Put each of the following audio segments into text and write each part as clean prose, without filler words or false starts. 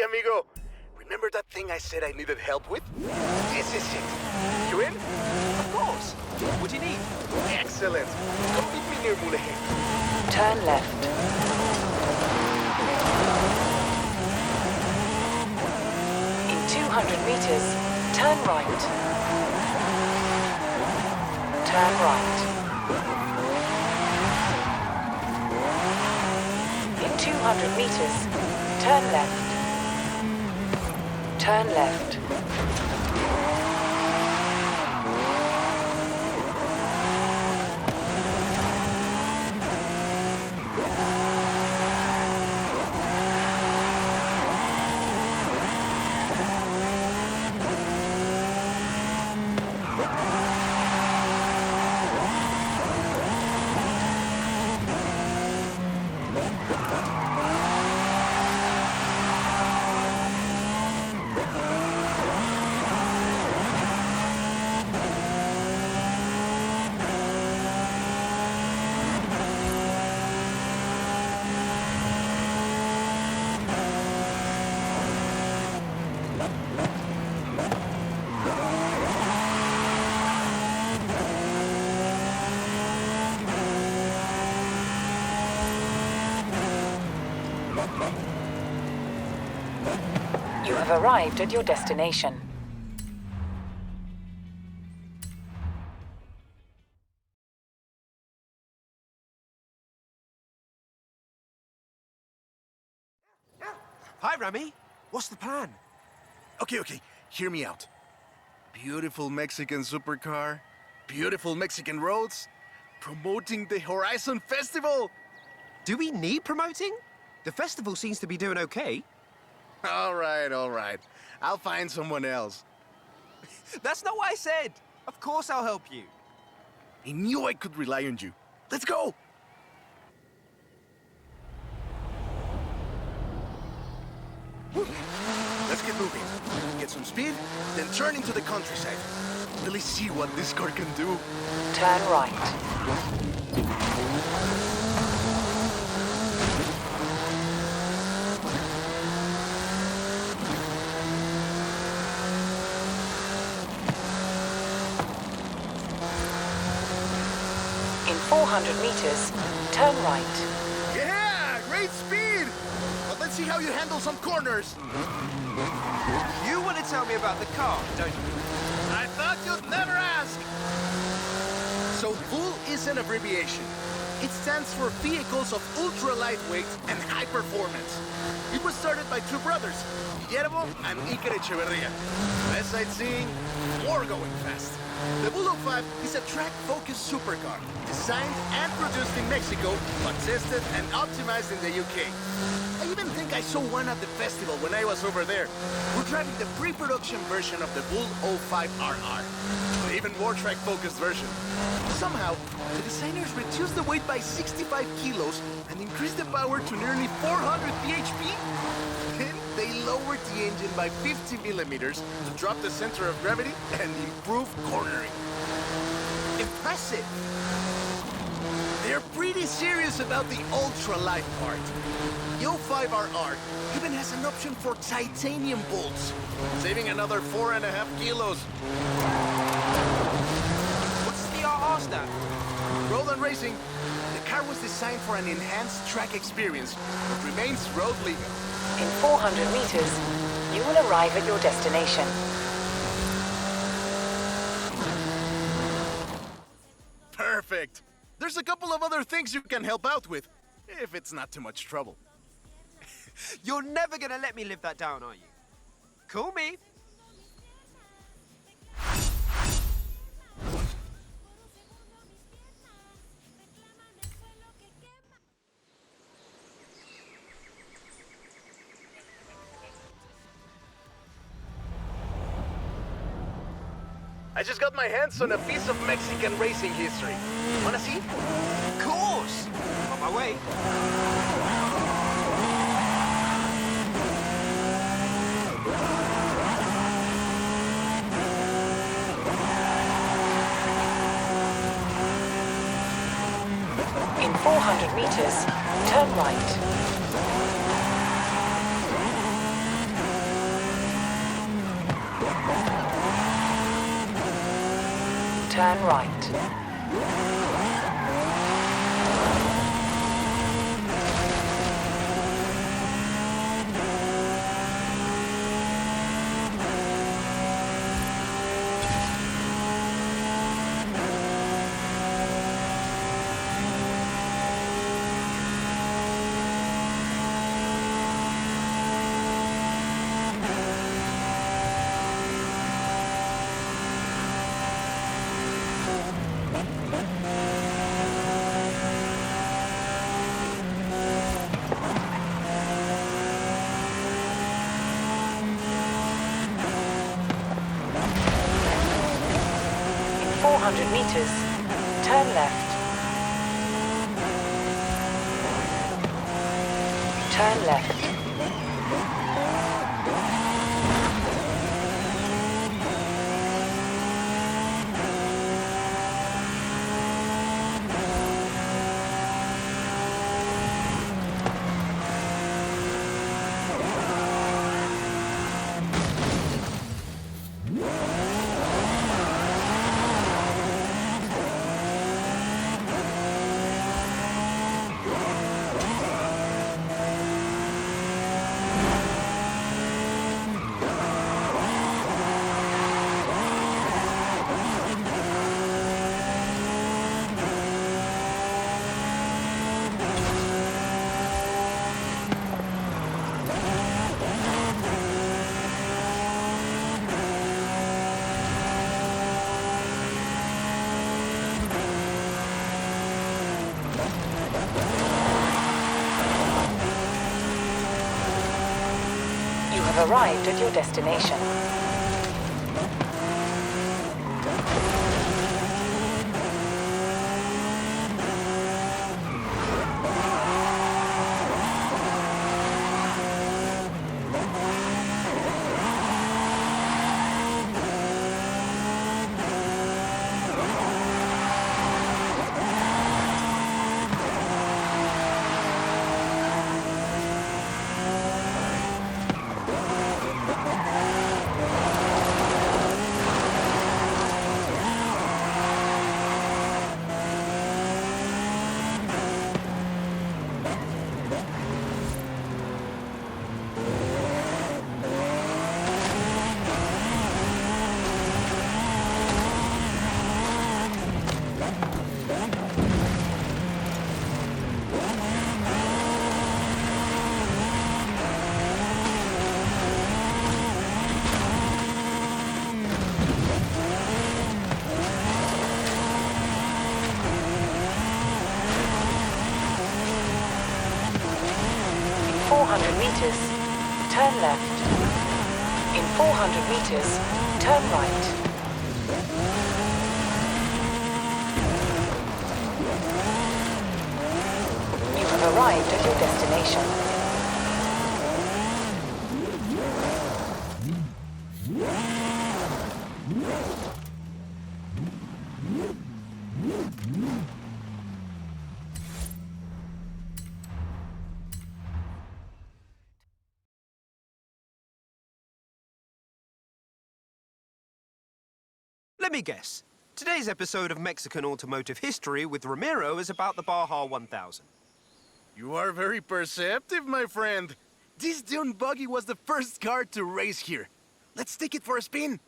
amigo. Remember that thing I said I needed help with? This is it. You in? Of course. What do you need? Excellent. Come meet me near Mulegé. Turn left. In 200 meters, turn right. Turn right. In 200 meters, turn left. Turn left. You have arrived at your destination. Hi, Rami. What's the plan? Okay. Hear me out. Beautiful Mexican supercar, beautiful Mexican roads, promoting the Horizon Festival. Do we need promoting? The festival seems to be doing okay. All right. I'll find someone else. That's not what I said. Of course I'll help you. I knew I could rely on you. Let's go! Let's get moving. Get some speed, then turn into the countryside. Really see what this car can do. Turn right. In 400 meters, turn right. Yeah! Great speed! But let's see how you handle some corners. You want to tell me about the car, don't you? I thought you'd never ask! So VUL is an abbreviation. It stands for Vehicles of Ultra Lightweight and High Performance. It was started by two brothers, Guillermo and Iker Echeverria. Less sightseeing, more going fast. The VUL 05 is a track-focused supercar, designed and produced in Mexico, but tested and optimized in the UK. I even think I saw one at the festival when I was over there. We're driving the pre-production version of the VUL 05RR, the even more track-focused version. Somehow, the designers reduced the weight by 65 kilos and increased the power to nearly 400 bhp. Then they lowered the engine by 50 millimeters to drop the center of gravity and improve cornering. Impressive! They're pretty serious about the ultra-light part. The 05RR even has an option for titanium bolts, saving another 4.5 kilos. What's the RR stand? Road and racing. The car was designed for an enhanced track experience, but remains road legal. In 400 meters, you will arrive at your destination. Perfect! There's a couple of other things you can help out with, if it's not too much trouble. You're never gonna let me live that down, are you? Call me. I just got my hands on a piece of Mexican racing history. Wanna see? Of course. On my way. In 400 meters, turn right. Turn right. In 400 meters, turn left. Turn left. You have arrived at your destination. In 400 meters, turn left. In 400 meters, turn right. You have arrived at your destination. Let me guess. Today's episode of Mexican Automotive History with Ramiro is about the Baja 1000. You are very perceptive, my friend. This dune buggy was the first car to race here. Let's take it for a spin.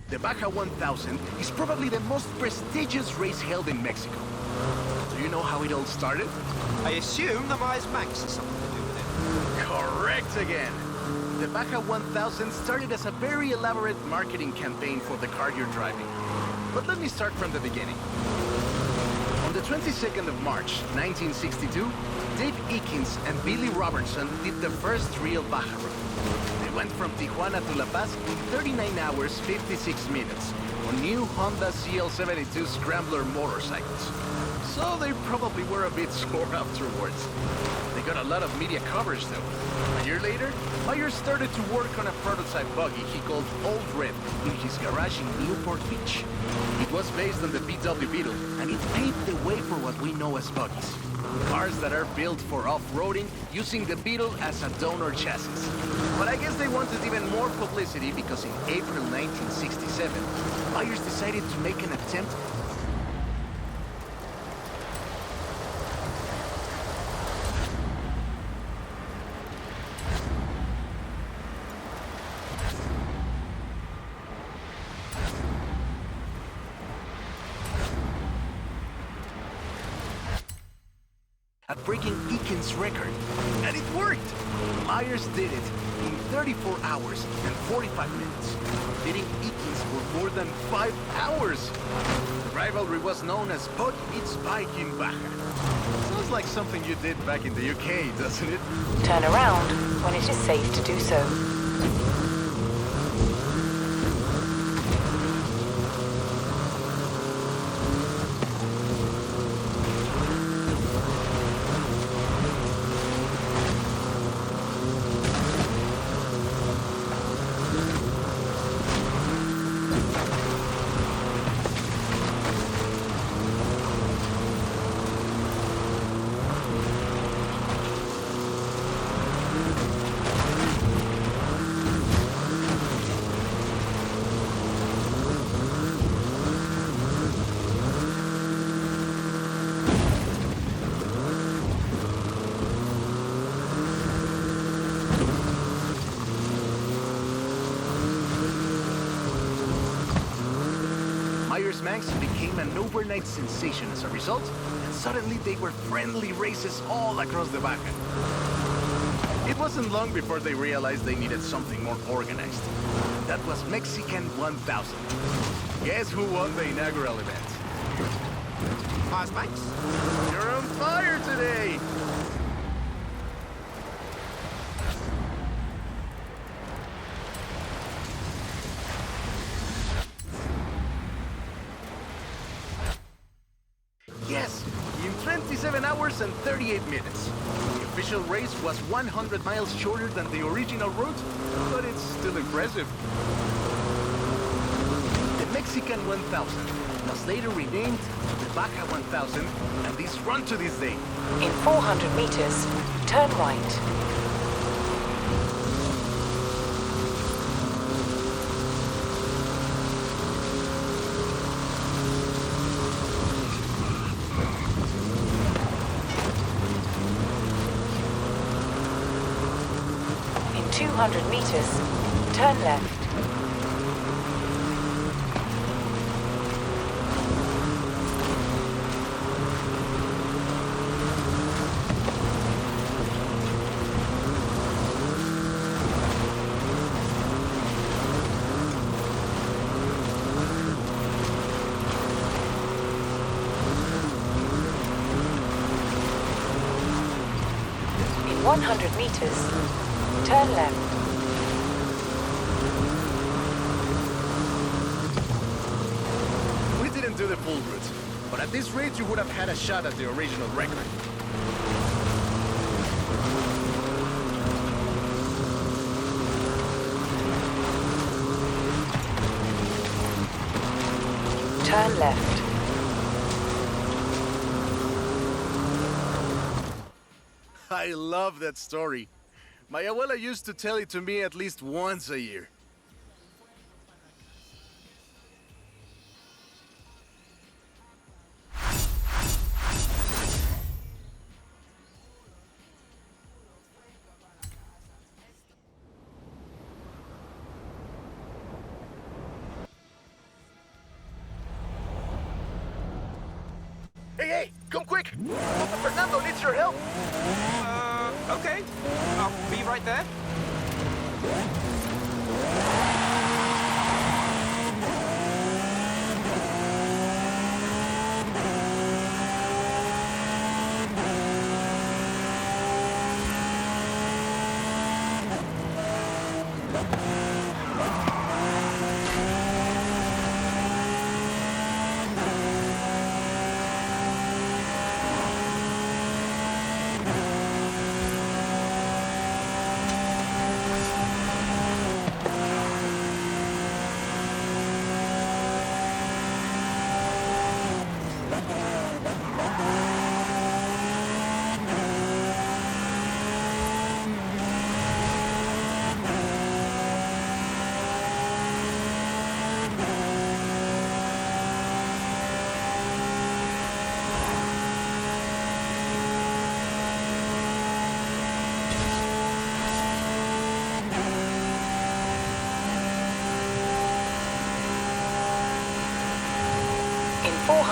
The Baja 1000 is probably the most prestigious race held in Mexico. Do you know how it all started? I assume the Myers Max has something to do with it. Correct again. The Baja 1000 started as a very elaborate marketing campaign for the car you're driving. But let me start from the beginning. On the 22nd of March, 1962, Dave Eakins and Billy Robertson did the first real Baja run. They went from Tijuana to La Paz in 39 hours, 56 minutes on new Honda CL72 Scrambler motorcycles. So they probably were a bit sore afterwards. They got a lot of media coverage though. A year later, Myers started to work on a prototype buggy he called Old Red in his garage in Newport Beach. It was based on the VW Beetle, and it paved the way for what we know as buggies. Cars that are built for off-roading using the Beetle as a donor chassis. But I guess they wanted even more publicity because in April 1967, buyers decided to make an attempt at breaking Eakin's record. And it worked! Myers did it in 34 hours and 45 minutes, beating Eakin's for more than 5 hours. The rivalry was known as Pot Eats Bike in Baja. Sounds like something you did back in the UK, doesn't it? Turn around when it is safe to do so. Myers-Manx became an overnight sensation as a result, and suddenly they were friendly races all across the Baja. It wasn't long before they realized they needed something more organized. That was Mexican 1000. Guess who won the inaugural event? Myers-Manx? You're on fire today! Yes, in 27 hours and 38 minutes. The official race was 100 miles shorter than the original route, but it's still impressive. The Mexican 1000 was later renamed the Baja 1000, and is run to this day. In 400 meters, turn right. In 200 meters, turn left. In 100 meters, turn left. We didn't do the full route, but at this rate you would have had a shot at the original record. Turn left. I love that story. My abuela used to tell it to me at least once a year. Hey, come quick! Papa Fernando needs your help! Okay. I'll be right there.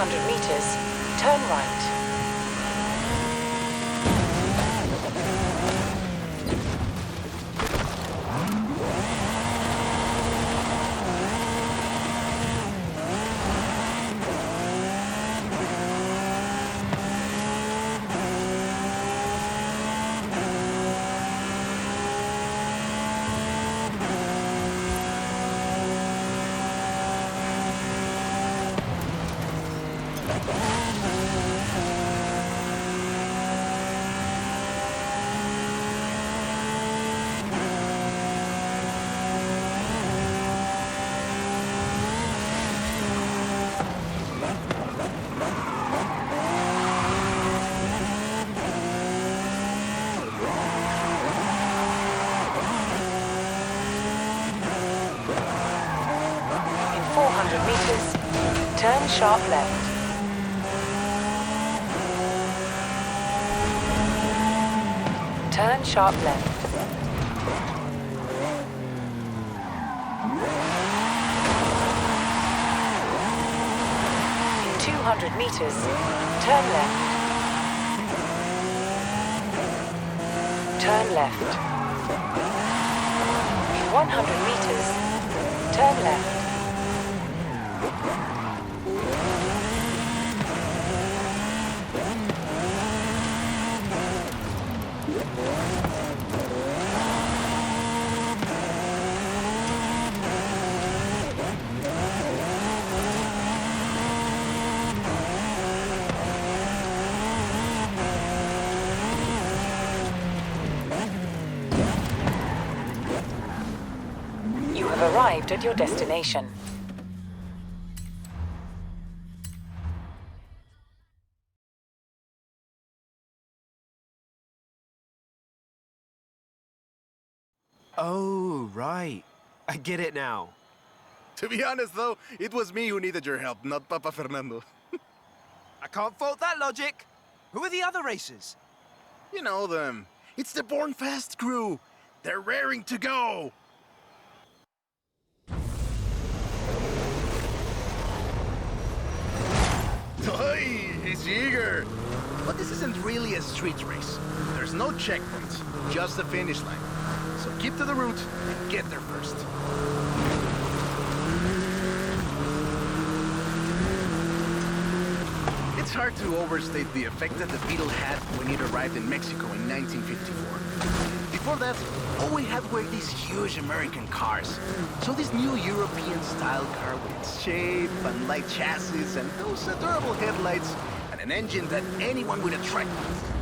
200 meters, turn right. Turn sharp left. Turn sharp left. In 200 meters, turn left. Turn left. In 100 meters, turn left. You have arrived at your destination. Oh, right. I get it now. To be honest, though, it was me who needed your help, not Papa Fernando. I can't fault that logic. Who are the other racers? You know them. It's the Born Fast crew. They're raring to go. Oi, he's eager. But this isn't really a street race. There's no checkpoints, just the finish line. So keep to the route and get there first. It's hard to overstate the effect that the Beetle had when it arrived in Mexico in 1954. Before that, all we had were these huge American cars. So this new European-style car with its shape and light chassis and those adorable headlights and an engine that anyone would attract with.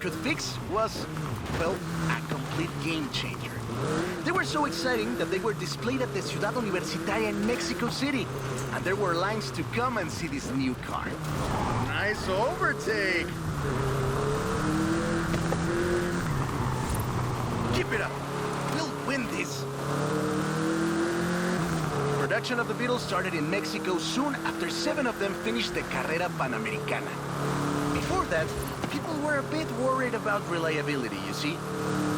Could fix was, well, a complete game changer. They were so exciting that they were displayed at the Ciudad Universitaria in Mexico City, and there were lines to come and see this new car. Nice overtake! Keep it up! We'll win this! Production of the Beetle started in Mexico soon after 7 of them finished the Carrera Panamericana. Before that, people were a bit worried about reliability, you see.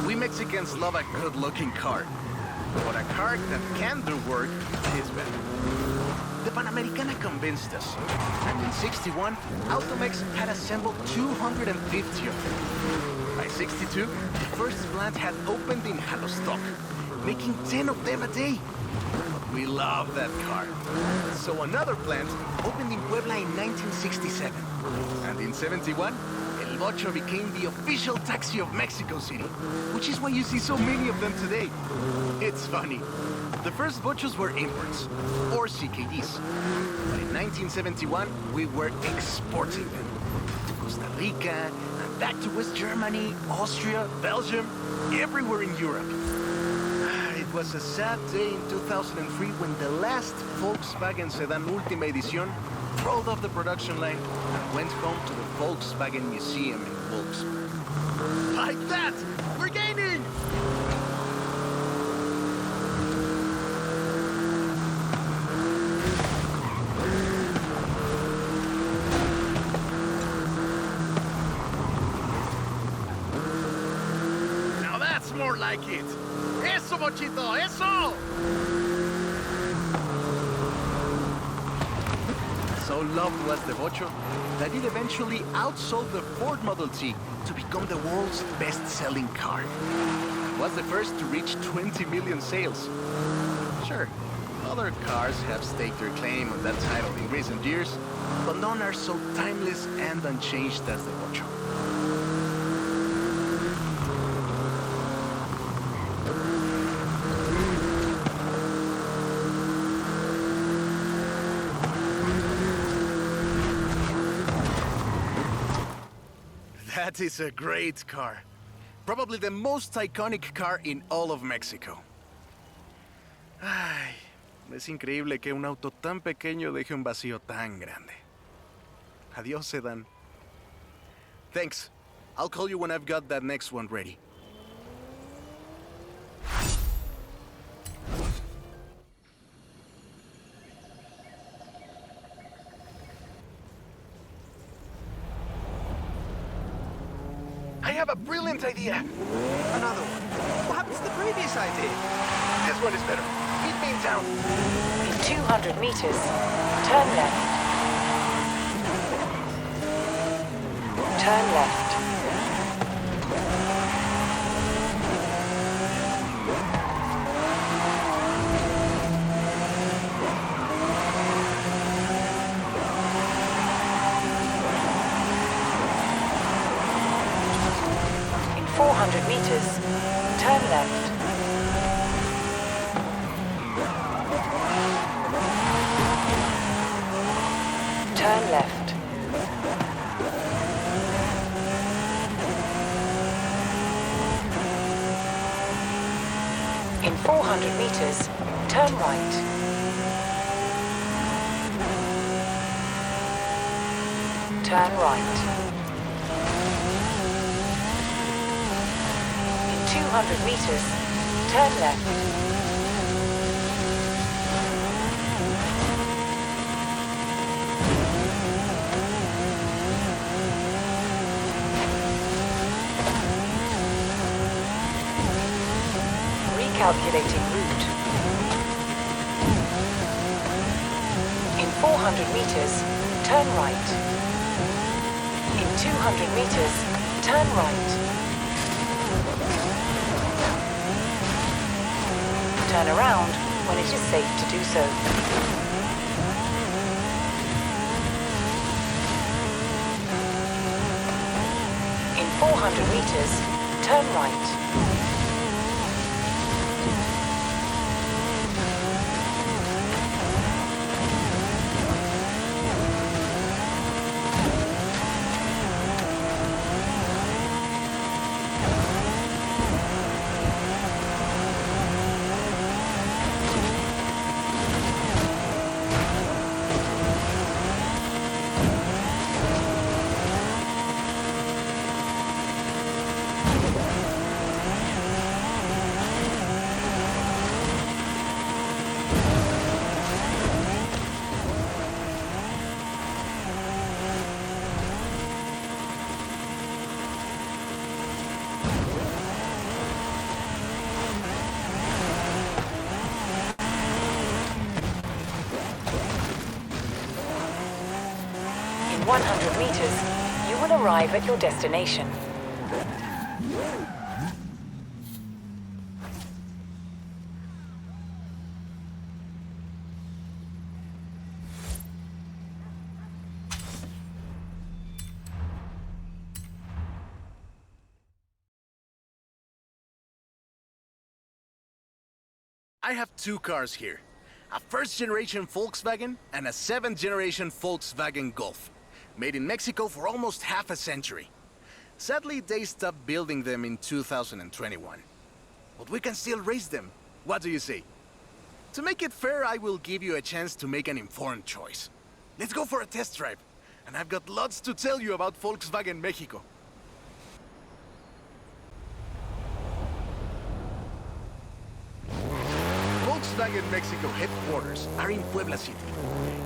We Mexicans love a good-looking car. But a car that can do work is better. The Panamericana convinced us. And in '61, Automex had assembled 250 of them. By '62, the first plant had opened in Jalostoc, making 10 of them a day. But we love that car. So another plant opened in Puebla in 1967. And in '71, El Ocho became the official taxi of Mexico City, which is why you see so many of them today. It's funny. The first Bochos were imports, or CKDs. But in 1971, we were exporting them to Costa Rica, and back to West Germany, Austria, Belgium, everywhere in Europe. It was a sad day in 2003 when the last Volkswagen sedan Última Edición rolled off the production line and went home to the Volkswagen Museum in Wolfsburg. Like that! We're gaining! like it. Eso, Mochito, eso! So loved was the Bocho that it eventually outsold the Ford Model T to become the world's best-selling car. It was the first to reach 20 million sales. Sure, other cars have staked their claim on that title in recent years, but none are so timeless and unchanged as the Bocho. That is a great car. Probably the most iconic car in all of Mexico. Ay, es increíble que un auto tan pequeño deje un vacío tan grande. Adiós, sedan. Thanks. I'll call you when I've got that next one ready. I have a brilliant idea. Another one. What happened to the previous idea? This one is better. Meet me in town. In 200 meters, turn left. Turn left. In 400 meters, turn left. Turn left. In 400 meters, turn right. Turn right. In 200 meters, turn left. Calculating route. In 400 meters, turn right. In 200 meters, turn right. Turn around when it is safe to do so. In 400 meters, turn right. In 100 meters, you will arrive at your destination. I have two cars here. A first-generation Volkswagen and a seventh-generation Volkswagen Golf. Made in Mexico for almost half a century. Sadly, they stopped building them in 2021. But we can still race them. What do you say? To make it fair, I will give you a chance to make an informed choice. Let's go for a test drive. And I've got lots to tell you about Volkswagen Mexico. Volkswagen Mexico headquarters are in Puebla City.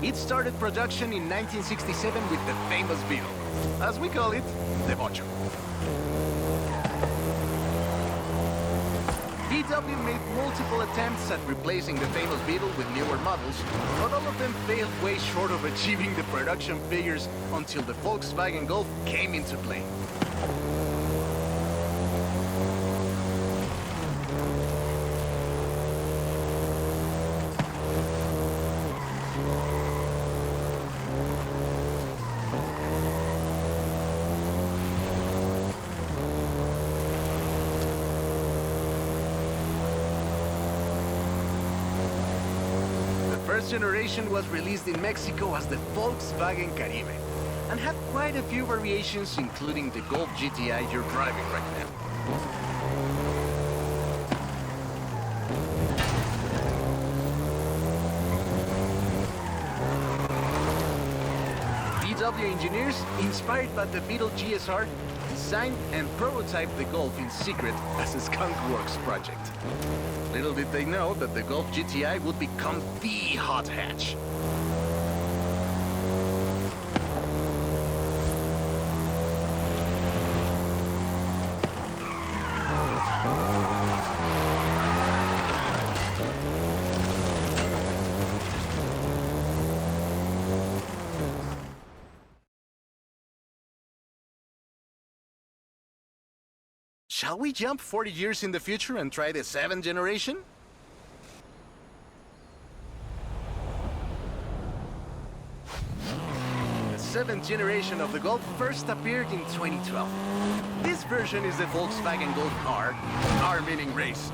It started production in 1967 with the famous Beetle. As we call it, the Bocho. VW made multiple attempts at replacing the famous Beetle with newer models, but all of them failed way short of achieving the production figures until the Volkswagen Golf came into play. First generation was released in Mexico as the Volkswagen Caribe and had quite a few variations, including the Golf GTI you're driving right now. VW engineers, inspired by the Beetle GSR, designed and prototyped the Golf in secret as a Skunk Works project. Little did they know that the Golf GTI would become the hot hatch. Shall we jump 40 years in the future and try the 7th generation? The 7th generation of the Golf first appeared in 2012. This version is the Volkswagen Golf R, R meaning race.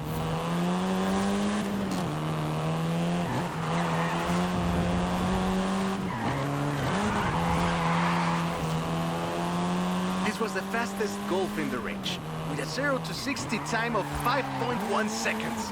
This was the fastest Golf in the range, with a 0 to 60 time of 5.1 seconds.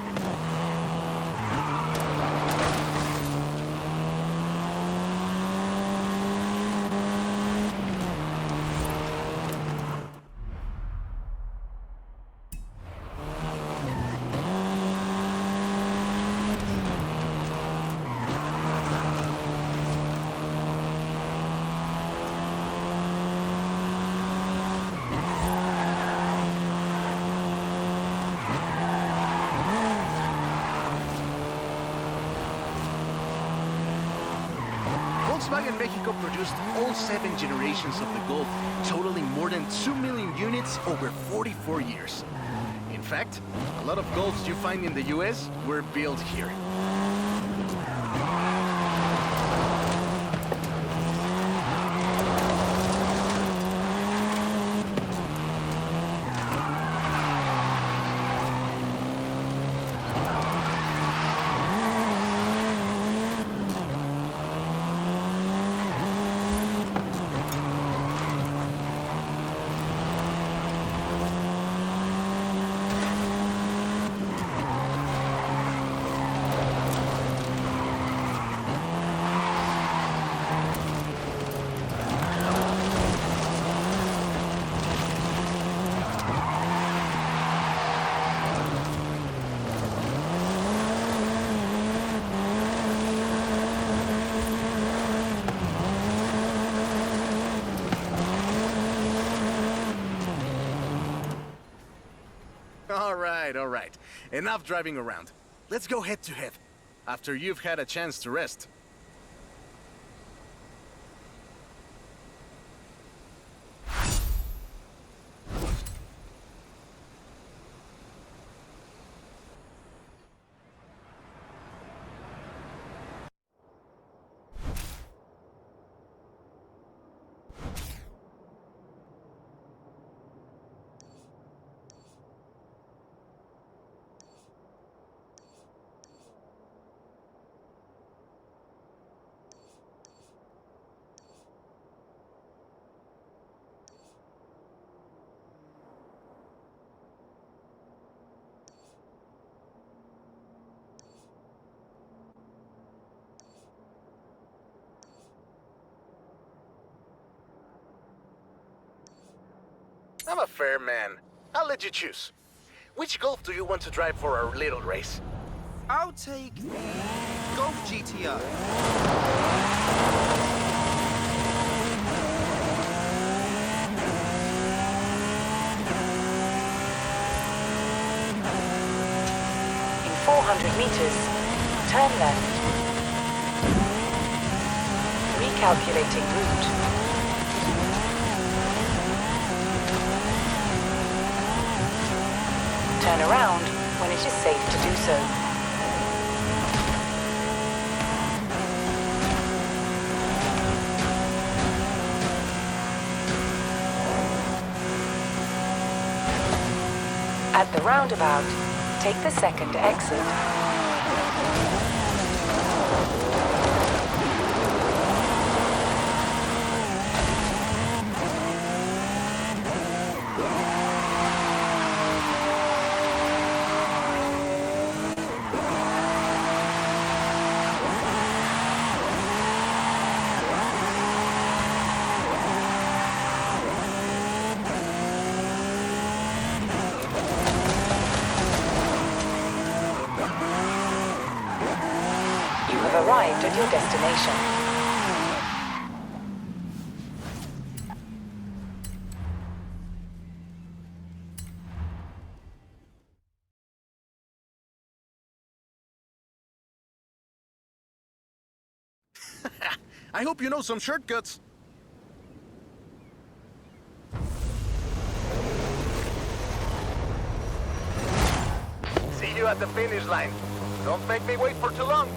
Volkswagen Mexico produced all 7 generations of the Golf, totaling more than 2 million units over 44 years. In fact, a lot of Golfs you find in the US were built here. All right. Enough driving around. Let's go head to head, after you've had a chance to rest. I'm a fair man. I'll let you choose. Which Golf do you want to drive for our little race? I'll take the Golf GTI. 200 meters, turn left. Recalculating route. Turn around when it is safe to do so. At the roundabout, take the second exit. Arrived at your destination. I hope you know some shortcuts. See you at the finish line. Don't make me wait for too long.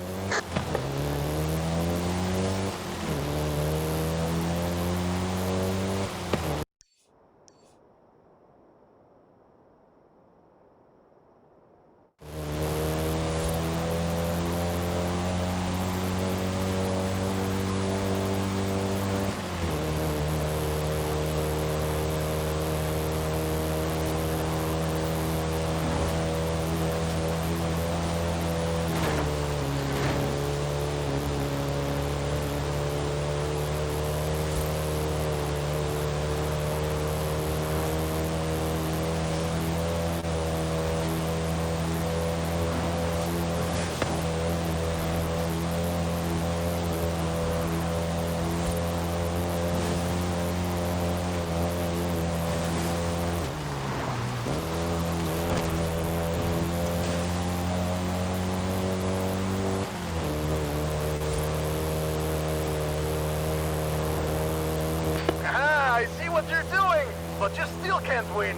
I see what you're doing, but you still can't win.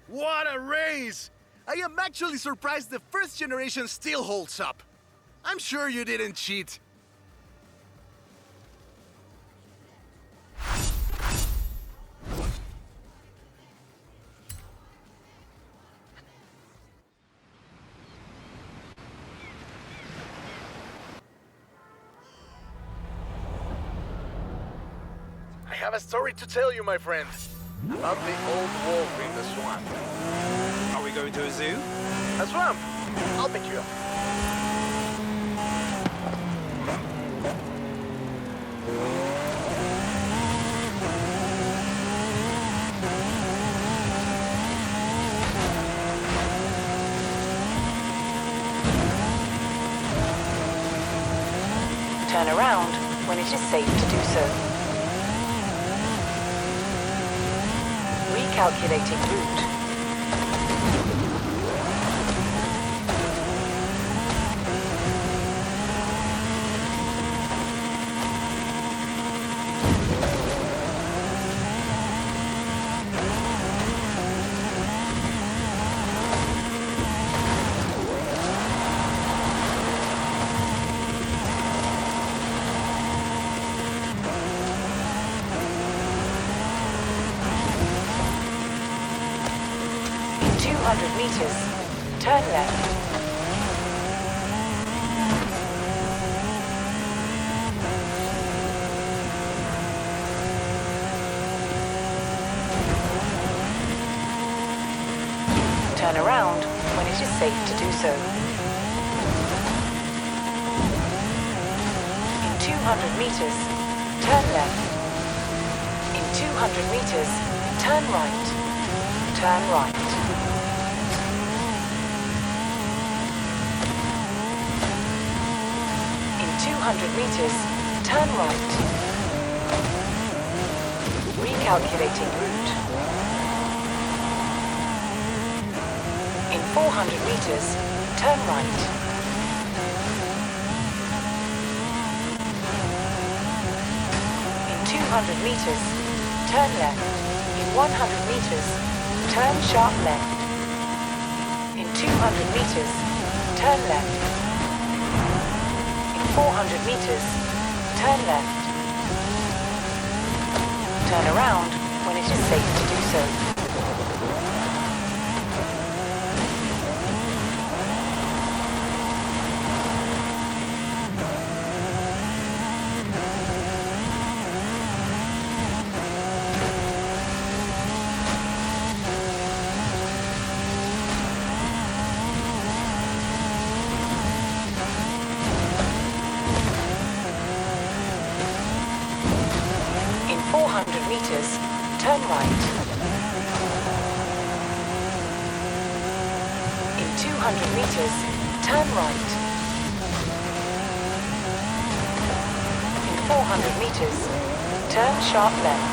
What a race! I am actually surprised the first generation still holds up. I'm sure you didn't cheat. I have a story to tell you, my friend. About the old wolf in the swamp. Are we going to a zoo? A swamp? I'll pick you up. Turn around when it is safe to do so. Recalculating route. meters. Turn left. Turn around when it is safe to do so. In 200 meters, turn left. In 200 meters, turn right. Turn right. In 200 meters, turn right. Recalculating route. In 400 meters, turn right. In 200 meters, turn left. In 100 meters, turn sharp left. In 200 meters, turn left. In 400 meters, turn left. Turn around when it is safe to do so. In 400 meters, turn right. In 200 meters, turn right. In 400 meters, turn sharp left.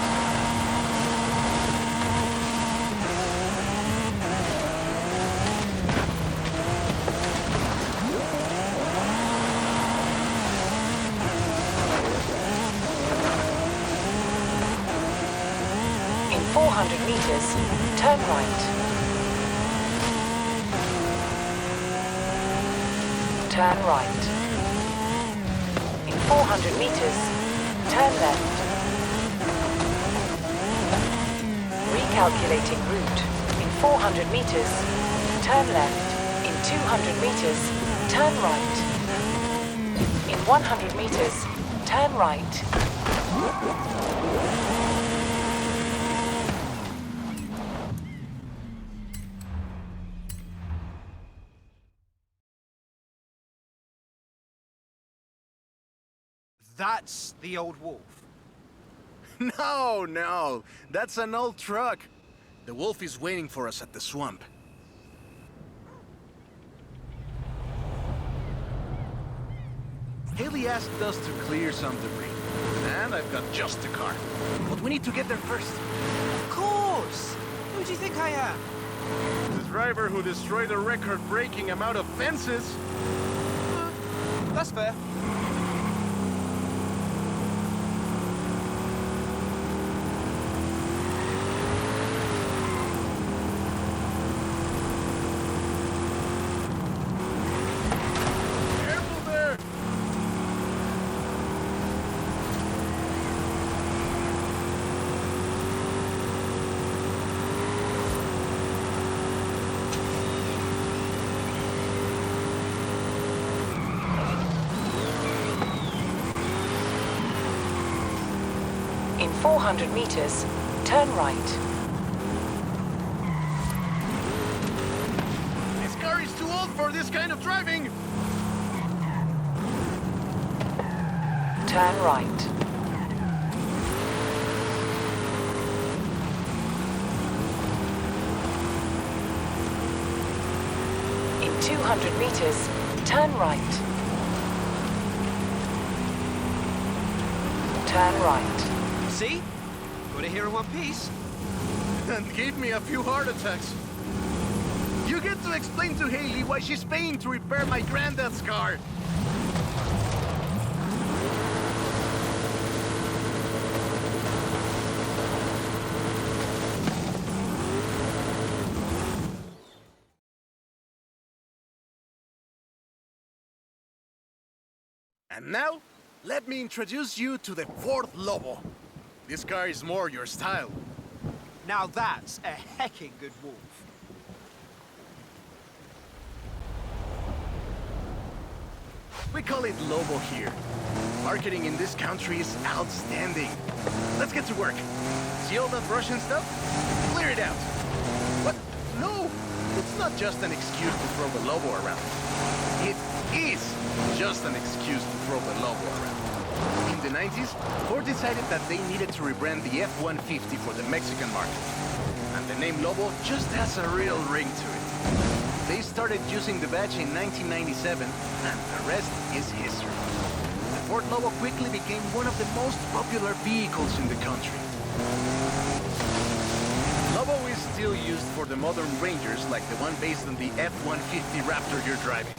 In 400 meters, turn right. Turn right. In 400 meters, turn left. Recalculating route. In 400 meters, turn left. In 200 meters, turn right. In 100 meters, turn right. That's the old wolf. No, that's an old truck. The wolf is waiting for us at the swamp. Haley asked us to clear some debris, and I've got just the car. But we need to get there first. Of course! Who do you think I am? The driver who destroyed a record-breaking amount of fences. That's fair. Careful there! In 400 meters, turn right. This car is too old for this kind of driving! Turn right. In 200 meters, turn right. Turn right. See? Got it here in one piece. And gave me a few heart attacks. You get to explain to Haley why she's paying to repair my granddad's car. And now, let me introduce you to the fourth Lobo. This car is more your style. Now that's a hecking good wolf. We call it Lobo here. Marketing in this country is outstanding. Let's get to work. See all that Russian stuff? Clear it out. What? No! It's not just an excuse to throw the Lobo around. It is just an excuse to throw the Lobo around. In the 90s, Ford decided that they needed to rebrand the F-150 for the Mexican market. And the name Lobo just has a real ring to it. They started using the badge in 1997, and the rest is history. The Ford Lobo quickly became one of the most popular vehicles in the country. Lobo is still used for the modern Rangers like the one based on the F-150 Raptor you're driving.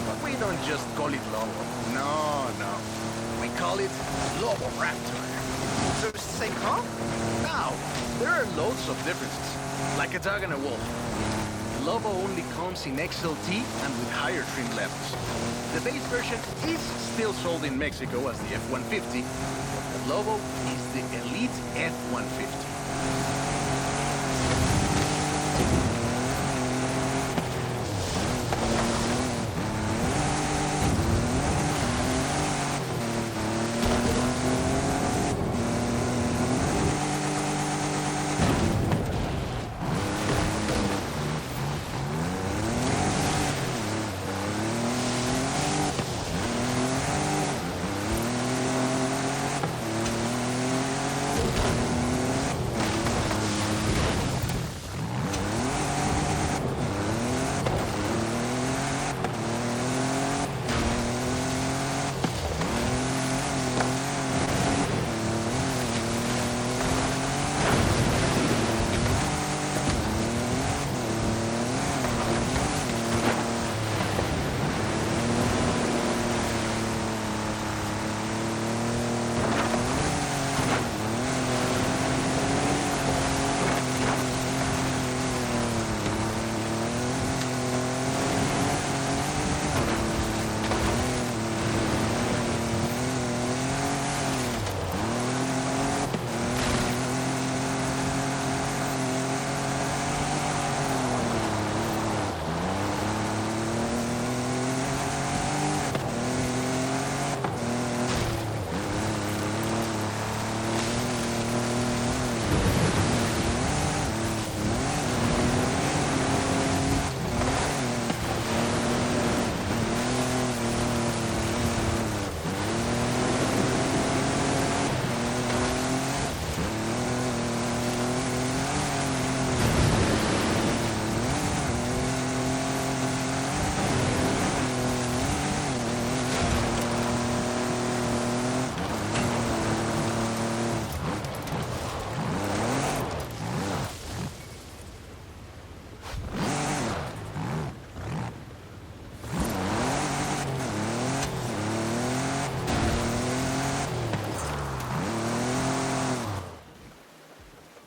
But we don't just call it Lobo. No. We call it Lobo Raptor. So it's the same car? Now, there are loads of differences, like a dog and a wolf. Lobo only comes in XLT and with higher trim levels. The base version is still sold in Mexico as the F-150, but the Lobo is the elite F-150.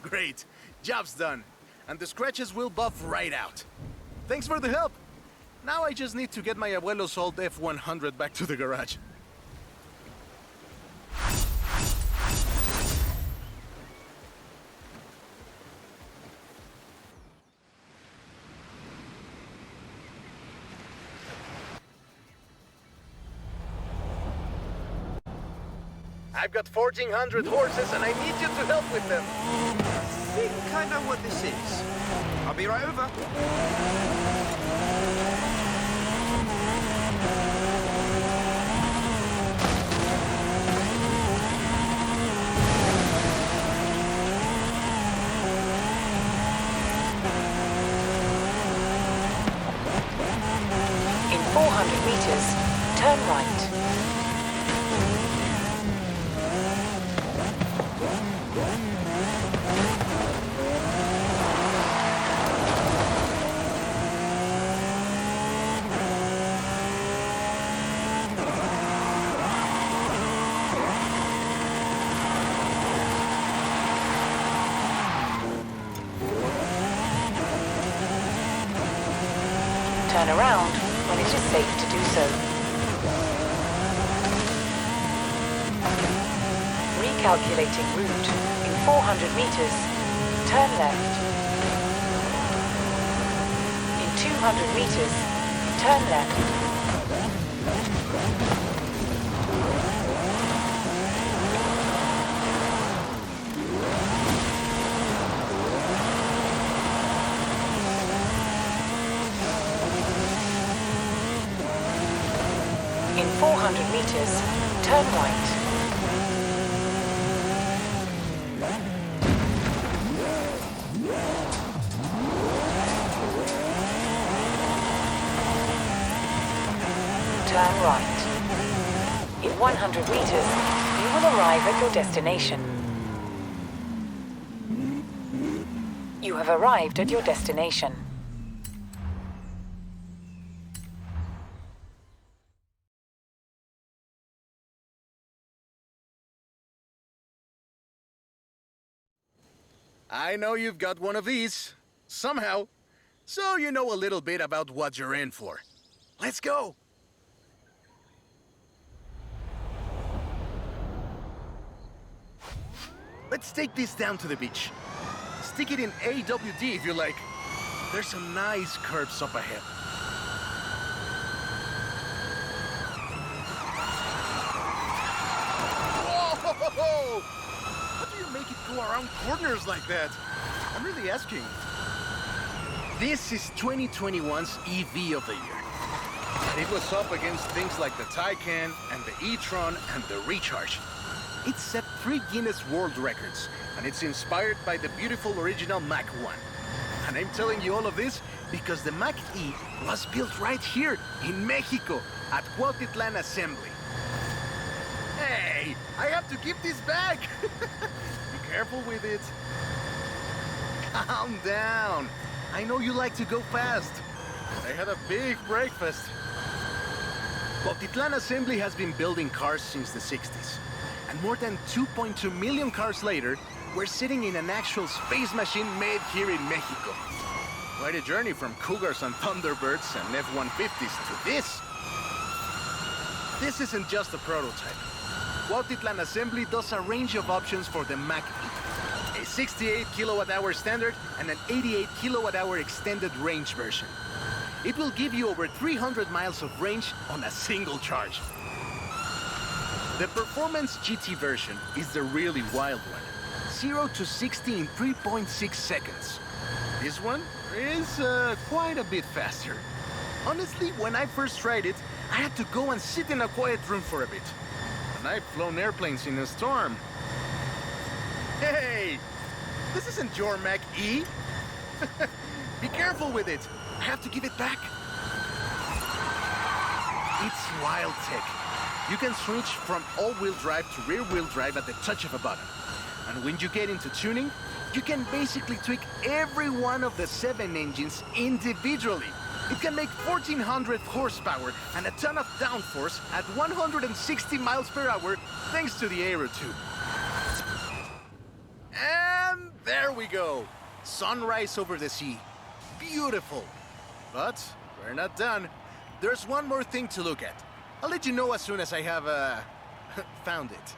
Great. Job's done. And the scratches will buff right out. Thanks for the help. Now I just need to get my abuelo's old F-100 back to the garage. I've got 1,400 horses and I need you to help with them. I think I know what this is. I'll be right over. In 400 meters, turn right. Turn around when it is safe to do so. Recalculating route. In 400 meters, turn left. In 200 meters, turn left. In 400 meters, turn right. Turn right. In 100 meters, you will arrive at your destination. You have arrived at your destination. I know you've got one of these, somehow, so you know a little bit about what you're in for. Let's go! Let's take this down to the beach. Stick it in AWD if you like. There's some nice curves up ahead. Whoa! How do you make it go around corners like that? I'm really asking. This is 2021's EV of the year. And it was up against things like the Taycan and the e-tron and the Recharge. It set 3 Guinness World Records, and it's inspired by the beautiful original Mach 1. And I'm telling you all of this because the Mach E was built right here in Mexico at Cuautitlán Assembly. Hey, I have to give this back! Be careful with it. Calm down. I know you like to go fast. I had a big breakfast. Cuautitlán Assembly has been building cars since the 60s. And more than 2.2 million cars later, we're sitting in an actual space machine made here in Mexico. Quite a journey from Cougars and Thunderbirds and F-150s to this. This isn't just a prototype. Cuautitlán Assembly does a range of options for the Mach E. A 68 kilowatt-hour standard and an 88 kilowatt-hour extended range version. It will give you over 300 miles of range on a single charge. The Performance GT version is the really wild one. 0 to 60 in 3.6 seconds. This one is quite a bit faster. Honestly, when I first tried it, I had to go and sit in a quiet room for a bit. And I've flown airplanes in a storm. Hey! This isn't your Mach E. Be careful with it. I have to give it back. It's wild tech. You can switch from all-wheel drive to rear-wheel drive at the touch of a button. And when you get into tuning, you can basically tweak every one of the 7 engines individually. It can make 1,400 horsepower and a ton of downforce at 160 miles per hour thanks to the aero tube. And there we go. Sunrise over the sea. Beautiful. But we're not done. There's one more thing to look at. I'll let you know as soon as I have, found it.